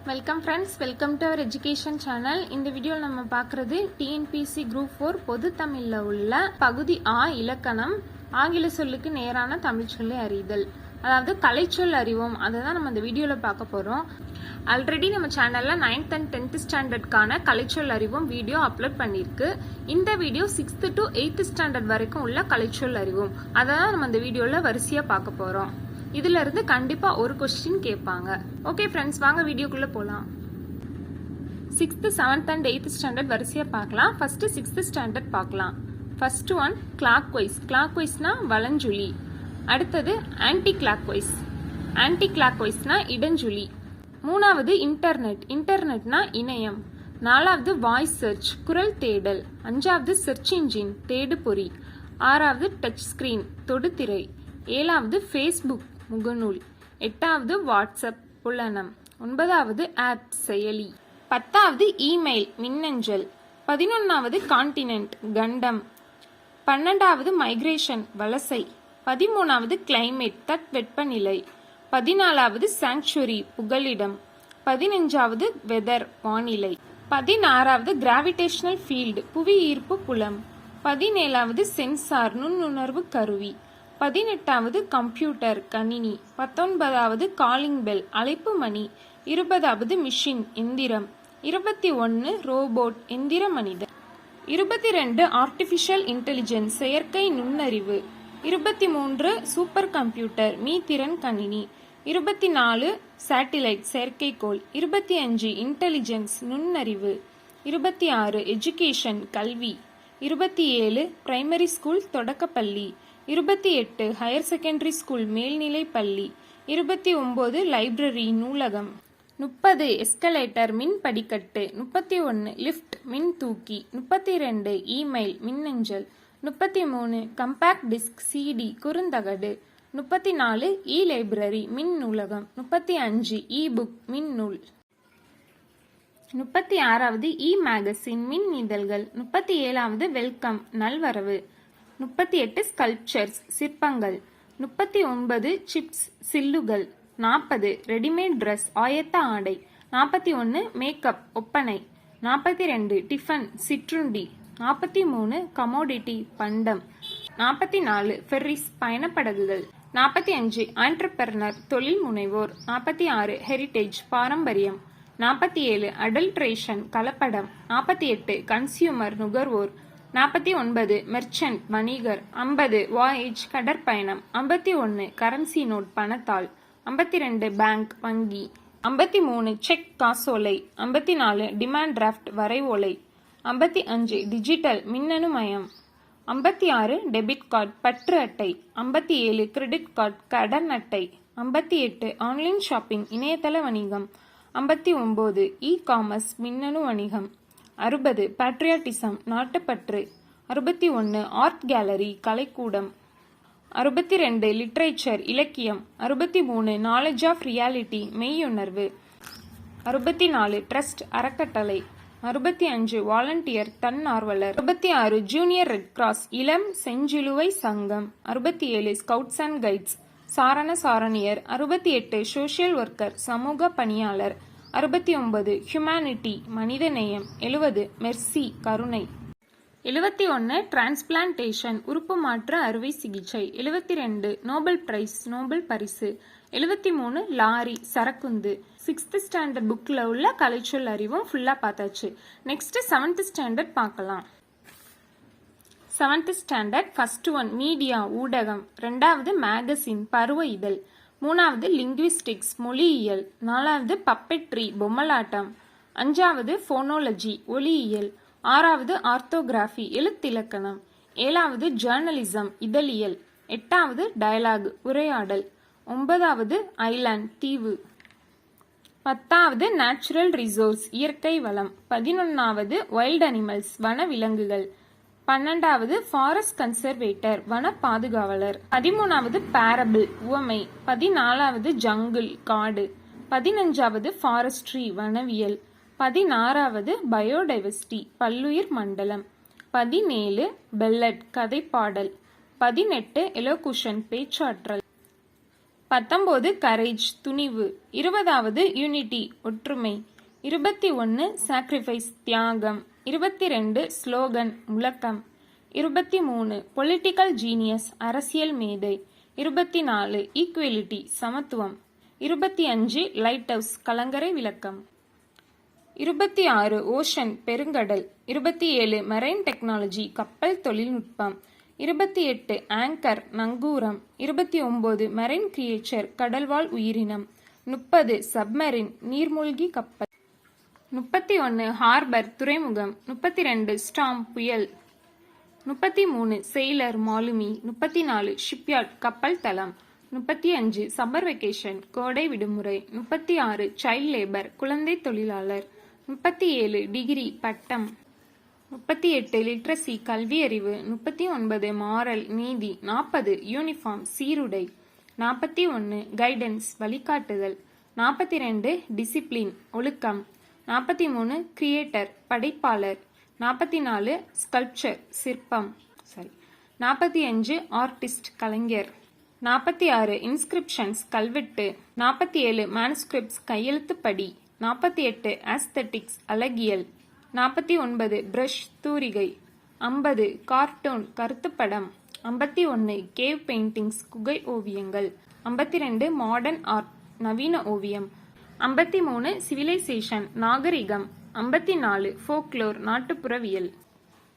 Welcome friends, welcome to our education channel. இந்த வீடியோவில் நம்ம பார்க்குறது டிஎன்பிஎஸ்சி குரூப் 4 பொது தமிழில் உள்ள பகுதி ஆ இலக்கணம் ஆங்கில சொல்லுக்கு நேரான தமிழ் சொல்லை அறிதல், அதாவது கலைச்சொல் அறிவோம். அதை தான் நம்ம இந்த வீடியோவில் பார்க்க போகிறோம். ஆல்ரெடி நம்ம சேனலில் 9th and 10th ஸ்டாண்டர்டுக்கான கலைச்சொல் அறிவோம் வீடியோ அப்லோட் பண்ணியிருக்கு. இந்த video 6th to 8th standard வரைக்கும் உள்ள கலைச்சொல் அறிவோம். அதை தான் நம்ம இந்த வீடியோவில் வரிசையாக பார்க்க போகிறோம். இதுல இருந்து கண்டிப்பா ஒரு क्वेश्चन கேட்பாங்க. ஓகே ஃப்ரெண்ட்ஸ், வாங்க வீடியோக்குள்ள போலாம். 6th, 7th and 8th standard வரிசையா பார்க்கலாம். ஃபர்ஸ்ட் 6th ஸ்டாண்டர்ட் பார்க்கலாம். First one clockwise. கிளாக் வைஸ்னா வலஞ்சுழி. அடுத்தது ஆன்டி கிளாக் வைஸ். ஆன்டி கிளாக் வைஸ்னா இடஞ்சுழி. மூணாவது இன்டர்நெட். இன்டர்நெட்னா இணையம். நாலாவது வாய்ஸ் சர்ச், குரல் தேடல். அஞ்சாவது சர்ச் இன்ஜின், தேடுபொறி. ஆறாவது டச் ஸ்கிரீன், தொடுதிரை. ஏழாவது ஃபேஸ்புக், முகநூல். எட்டாவது வாட்ஸ்அப், புலனம். ஒன்பதாவது ஆப், செயலி. பத்தாவது இமெயில், மின்னஞ்சல். 11வது கான்டினென்ட், கண்டம். 12வது மைக்ரேஷன், வலசை. 13வது கிளைமேட், தட்பவெப்பநிலை. 14வது சாங்சுவரி, புகலிடம். 15வது வெதர், வானிலை. 16வது கிராவிடேஷனல் ஃபீல்டு, புவி ஈர்ப்பு புலம். 17வது சென்சார், நுண்ணுணர்வு கருவி. 18வது கம்ப்யூட்டர், கணினி. 19வது காலிங் பெல், அழைப்பு மணி. 20வது மிஷின், எந்திரம். 21 ரோபோட், எந்திர மனிதன். 22 ஆர்டிஃபிஷியல் இன்டெலிஜென்ஸ், செயற்கை நுண்ணறிவு. 23 சூப்பர் கம்ப்யூட்டர், மீத்திறன் கணினி. 24 சேட்டிலைட், செயற்கைக்கோள். 25 இன்டெலிஜென்ஸ், நுண்ணறிவு. 26 எஜுகேஷன், கல்வி. 27 பிரைமரி ஸ்கூல், தொடக்கப்பள்ளி. 28 ஹையர் செகண்டரி ஸ்கூல், மேல்நிலை பள்ளி. 29 லைப்ரரி, நூலகம். 30 எஸ்கலேட்டர், மின் படிக்கட்டு. 31 லிஃப்ட், மின் தூக்கி. 32 இமெயில், மின்னஞ்சல். 33 கம்பேக்ட் டிஸ்க், சிடி, குறுந்தகடு. 34 இ லைப்ரரி, மின் நூலகம். 35 இ புக், மின் நூல். 36வது இ மேகசின், மின் இதழ்கள். 37வது வெல்கம், நல்வரவு. 38 ஸ்கல்ப்சர்ஸ், சிற்பங்கள். 39 சிப்ஸ், சில்லுகள். 40 ரெடிமேட் ட்ரெஸ், ஆயத்த ஆடை. 41 மேக்கப், ஒப்பனை. 42 டிஃபன், சிற்றுண்டி. 43 கமோடிட்டி, பண்டம். 44 ஃபெர்ரிஸ், பயணப்படகுகள். 45 ஆண்டர்பிரனர், தொழில் முனைவோர். 46 ஹெரிட்டேஜ், பாரம்பரியம். 47 அடல்ட்ரேஷன், கலப்படம். 48 கன்சியூமர், நுகர்வோர். 49 மெர்ச்சன்ட், வணிகர். 50 வாயேஜ், கடற்பயணம். 51 கரன்சி நோட், பணத்தாள். 52 பேங்க், வங்கி. 53 செக், காசோலை. 54 டிமாண்ட் டிராஃப்ட், வரைவோலை. 55 டிஜிட்டல், மின்னணு மயம். 56 டெபிட் கார்டு, பற்று அட்டை. 57 கிரெடிட் கார்டு, கடன் அட்டை. 58 ஆன்லைன் ஷாப்பிங், இணையதள வணிகம். 59 இ காமர்ஸ், மின்னணு வணிகம். 60 பேட்ரியாட்டிசம், நாட்டுப்பற்று. 61 ஆர்ட் கேலரி, கலைக்கூடம். 62 லிட்ரேச்சர், இலக்கியம். 63 நாலேஜ் ஆஃப் ரியாலிட்டி, மெய்யுணர்வு. 64 ட்ரஸ்ட், அறக்கட்டளை. 65 வாலண்டியர், தன்னார்வலர். 66 ஜூனியர் ரெட் கிராஸ், இளம் செஞ்சிலுவை சங்கம். 67 ஸ்கவுட்ஸ் அண்ட் கைட்ஸ், சாரண சாரணியர். 68 சோஷியல் ஒர்க்கர், சமூக பணியாளர். 69 ஹியூமனிட்டி, மனிதநேயம். 70 மெர்சி, கருணை. 71 டிரான்ஸ்பிளான்டேஷன், உறுப்பு மாற்று அறுவை சிகிச்சை. 72 நோபல் பிரைஸ், நோபல் பரிசு. 73 லாரி, சரக்குந்து. 6th ஸ்டாண்டர்ட் புக்கில் உள்ள கலைச்சொல் அறிவும் ஃபுல்லாக பார்த்தாச்சு. நெக்ஸ்ட் 7th ஸ்டாண்டர்ட் பார்க்கலாம். 7th standard first one media, ஊடகம். 2வது மேகசின், பருவ இதழ். 3வது லிங்குவிஸ்டிக்ஸ், மொழியியல். 4வது பப்பெட்ரி, பொம்மலாட்டம். 5வது ஃபோனோலஜி, ஒலியியல். 6வது ஆர்த்தோகிராஃபி, எழுத்திலக்கணம். 7வது ஜேர்னலிசம், இதழியல். 8வது டயலாக், உரையாடல். 9வது ஐலாண்ட், தீவு. 10வது நேச்சுரல் ரிசோர்ஸ், இயற்கை வளம். 11வது வைல்ட் அனிமல்ஸ், வன விலங்குகள். 12வது ஃபாரஸ்ட் கன்சர்வேட்டர், வன பாதுகாவலர். 13வது பேரபிள், உவமை. 14வது ஜங்கிள், காடு. 15வது ஃபாரஸ்ட்ரி, வனவியல். 16வது பயோடைவர்சிட்டி, பல்லுயிர் மண்டலம். 17 பெல்லட், கதைப்பாடல். 18 எலோகுஷன், பேச்சாற்றல். 19 கரேஜ் துணிவு. 20வது யூனிட்டி ஒற்றுமை. 21 சாக்ரிஃபைஸ் தியாகம். 22 ஸ்லோகன் முழக்கம். 23 பொலிட்டிக்கல் ஜீனியஸ் அரசியல் மேதை. 24 ஈக்குவலிட்டி சமத்துவம். 25 லைட் ஹவுஸ் கலங்கரை விளக்கம். 26 ஓஷன் பெருங்கடல். 27 மெரைன் டெக்னாலஜி கப்பல் தொழில்நுட்பம். 28 ஆங்கர் நங்கூரம். 29 மெரைன் கிரியேச்சர் கடல்வாழ் உயிரினம். 30 சப்மரின் நீர்மூழ்கி கப்பல். 31 ஹார்பர் துறைமுகம். 32 ஸ்டார்ம் புயல். 33 செயிலர் மாலுமி. 34 ஷிப்யார்ட் கப்பல் தளம். 35 சம்மர் வெக்கேஷன் கோடை விடுமுறை. 36 சைல்ட் லேபர் குழந்தை தொழிலாளர். 37 டிகிரி பட்டம். 38 லிட்ரஸி கல்வியறிவு. 39 மாரல் நீதி. 40 யூனிஃபார்ம் சீருடை. 41 கைடன்ஸ் வழிகாட்டுதல். 42 டிசிப்ளின் ஒழுக்கம். 43 கிரியேட்டர் படைப்பாளர். 44 ஸ்கல்ப்சர் சிற்பம். 45 ஆர்டிஸ்ட் கலைஞர். 46 இன்ஸ்கிரிப்ஷன்ஸ் கல்வெட்டு. 47 மேனுஸ்கிரிப்ட்ஸ் கையெழுத்துப்படி. 48 ஆஸ்தட்டிக்ஸ் அழகியல். 49 பிரஷ் தூரிகை. 50 கார்ட்டூன் கருத்துப்படம். 51 கேவ் பெயிண்டிங்ஸ் குகை ஓவியங்கள். 52 மாடர்ன் ஆர்ட் நவீன ஓவியம். 53 சிவிலைசேஷன் நாகரிகம். 54 ஃபோக்லோர் நாட்டுப்புறவியல்.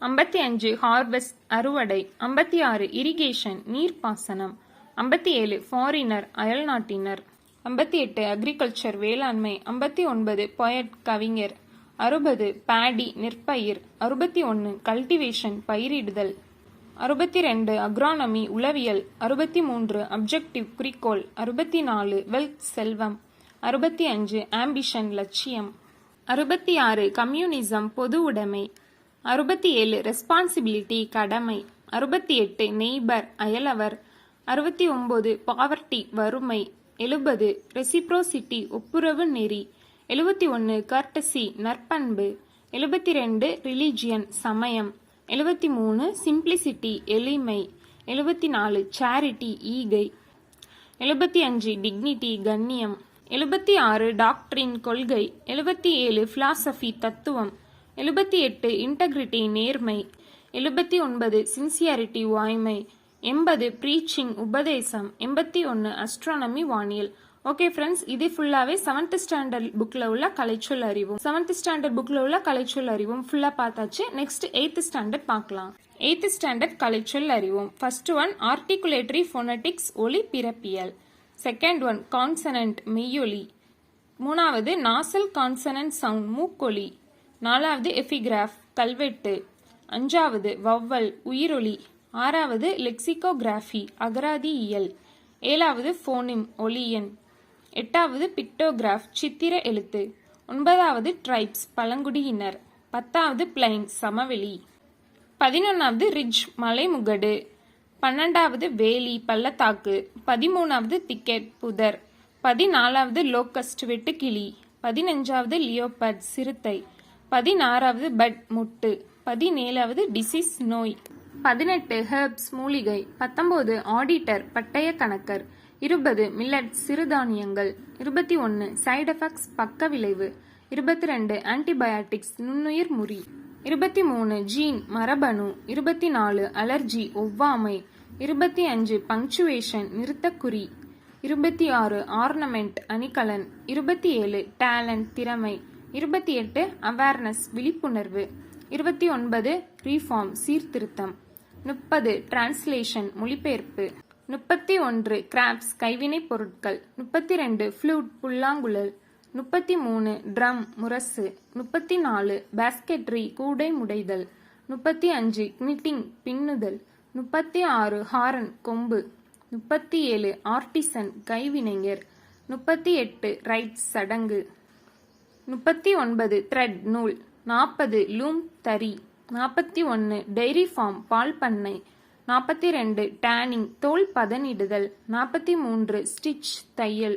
55 ஹார்வெஸ்ட் அறுவடை. 56 இரிகேஷன் நீர்ப்பாசனம். 57 ஃபாரினர் அயல்நாட்டினர். 58 அக்ரிகல்ச்சர் வேளாண்மை. 59 பொயட் கவிஞர். 60 பேடி நெற்பயிர். 61 கல்டிவேஷன் பயிரிடுதல். 62 அக்ரானமி உளவியல். 63 அப்ஜெக்டிவ் குறிக்கோள். 64 வெல்த் செல்வம். 65 ஆம்பிஷன் லட்சியம். 66 கம்யூனிசம் பொது உடைமை. 67 ரெஸ்பான்சிபிலிட்டி கடமை. 68 நெய்பர் அயலவர். 69 பாவர்ட்டி வறுமை. 70 ரெசிப்ரோசிட்டி ஒப்புரவு நெறி. 71 கர்டசி நற்பண்பு. 72 ரிலிஜியன் சமயம். 73 சிம்பிளிசிட்டி எளிமை. 74 சேரிட்டி ஈகை. 75 டிக்னிட்டி கண்ணியம். 76 டாக்டரின் கொள்கை. 77 பிலாசபி தத்துவம். 78 இன்டெகிரிட்டி நேர்மை. 79 சின்சியாரிட்டி வாய்மை. 80 ப்ரீச்சிங் உபதேசம். 81 அஸ்ட்ரானமி வானியல். ஓகே ஃப்ரெண்ட்ஸ், இது ஃபுல்லாகவே 7th ஸ்டாண்டர்ட் புக்கில் உள்ள கலைச்சொல் அறிவும் 7th ஸ்டாண்டர்ட் புக்கில் உள்ள கலைச்சொல் அறிவும் ஃபுல்லாக பார்த்தாச்சு. நெக்ஸ்ட் 8th ஸ்டாண்டர்ட் பார்க்கலாம். 8th ஸ்டாண்டர்ட் கலைச்சொல் அறிவும். ஃபர்ஸ்ட் ஒன் ஆர்டிகுலேட்டரி ஃபோனட்டிக்ஸ் ஒலி பிறப்பியல். செகண்ட் ஒன் கான்சனன்ட் மெய்யொலி. 3வது நாசல் கான்சனன்ட் சவுண்ட் மூக்கொலி. 4வது எபிகிராஃப் கல்வெட்டு. 5வது வவ்வல் உயிரொலி. 6வது லெக்சிகோகிராஃபி அகராதியியல். 7வது ஃபோனிம் ஒலியன். 8வது பிக்டோகிராஃப் சித்திர எழுத்து. 9வது ட்ரைப்ஸ் பழங்குடியினர். 10வது பிளைன் சமவெளி. 11வது ரிட்ஜ் மலைமுகடு. 12வது வேலி பள்ளத்தாக்கு. 13வது திக்கெட் புதர். 14வது லோக்கஸ்ட் வெட்டுக்கிளி. 15வது லியோபர்ட் சிறுத்தை. 16வது பட் மொட்டு. 17வது டிசீஸ் நோய். 18 ஹெர்ப்ஸ் மூலிகை. 19 ஆடிட்டர் பட்டய கணக்கர். 20 மில்லட் சிறுதானியங்கள். 21 சைடு எஃபெக்ட்ஸ் பக்க விளைவு. 22 ஆன்டிபயாட்டிக்ஸ் நுண்ணுயிர் முறி. 23 ஜீன் மரபணு. 24 அலர்ஜி ஒவ்வாமை. 25 பங்க்சுவேஷன் நிறுத்தக்குறி. 26 ஆர்னமெண்ட் அணிகலன். 27 டேலண்ட் திறமை. 28 அவேர்னஸ் விழிப்புணர்வு. 29 ரீஃபார்ம் சீர்திருத்தம். 30 டிரான்ஸ்லேஷன் மொழிபெயர்ப்பு. 31 கிராப்ஸ் கைவினைப் பொருட்கள். 32 ஃப்ளூட் புல்லாங்குழல். 33 ட்ரம் முரசு. 34 பாஸ்கெட்ரி கூடை முடைதல். 35 knitting பின்னுதல். 36 ஹாரன் கொம்பு. 37 ஆர்டிசன் கைவினைஞர். 38 ரைட்ஸ் சடங்கு. 39 த்ரெட் நூல். 40 லூம் தறி. 41 டெய்ரி ஃபார்ம் பால் பண்ணை. 42 டேனிங் தோல் பதனிடுதல். 43 ஸ்டிச் தையல்.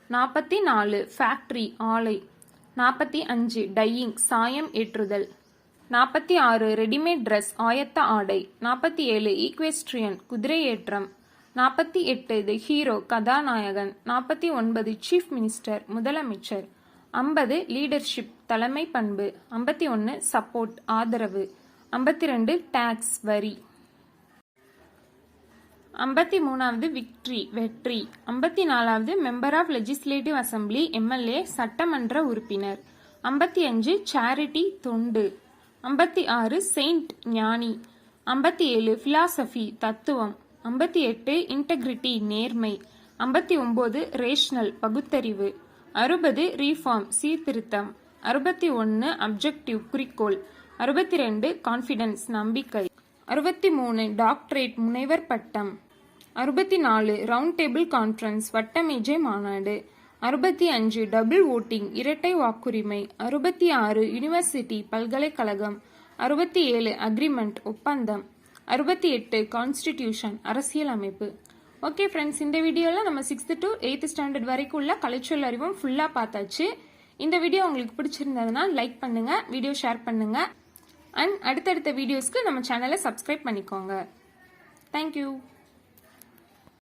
44 ஃபேக்டரி ஆலை. 45 டையிங் சாயம் ஏற்றுதல். 46 ரெடிமேட் ட்ரெஸ் ஆயத்த ஆடை. 47 ஈக்வெஸ்ட்ரியன் குதிரையேற்றம். 48 தி ஹீரோ கதாநாயகன். 49 சீஃப் மினிஸ்டர் முதலமைச்சர். 50 லீடர்ஷிப் தலைமை பண்பு. 51 சப்போர்ட் ஆதரவு. 52 டாக்ஸ் வரி. 53வது விக்டரி வெற்றி. 54வது member of legislative assembly MLA சட்டமன்ற உறுப்பினர். 55 சேரிட்டி தொண்டு. 56 செயின்ட் ஞானி. 57 பிலாசபி தத்துவம். 58 இன்டெகிரிட்டி நேர்மை. 59 ரேஷனல் பகுத்தறிவு. 60 ரீஃபார்ம் சீர்திருத்தம். 61 அப்ஜெக்டிவ் குறிக்கோள். 62 கான்ஃபிடன்ஸ் நம்பிக்கை. 63 டாக்டரேட் முனைவர் பட்டம். 64 ரவுண்ட் டேபிள் கான்ஃபரன்ஸ் வட்டமேஜை மாநாடு. 65 டபுள் ஓட்டிங் இரட்டை வாக்குரிமை. 66 யூனிவர்சிட்டி பல்கலைக்கழகம். 67 அக்ரிமெண்ட் ஒப்பந்தம். 68 கான்ஸ்டிடியூஷன் அரசியல் அமைப்பு. ஓகே ஃப்ரெண்ட்ஸ், இந்த வீடியோவில் நம்ம 6th to 8th ஸ்டாண்டர்ட் வரைக்கும் உள்ள கலைச்சொல் அறிவும் ஃபுல்லாக பார்த்தாச்சு. இந்த வீடியோ உங்களுக்கு பிடிச்சிருந்ததுன்னா லைக் பண்ணுங்க, வீடியோ ஷேர் பண்ணுங்க, அண்ட் அடுத்தடுத்த வீடியோஸ்க்கு நம்ம சேனலை சப்ஸ்கிரைப் பண்ணிக்கோங்க. தேங்க்யூ.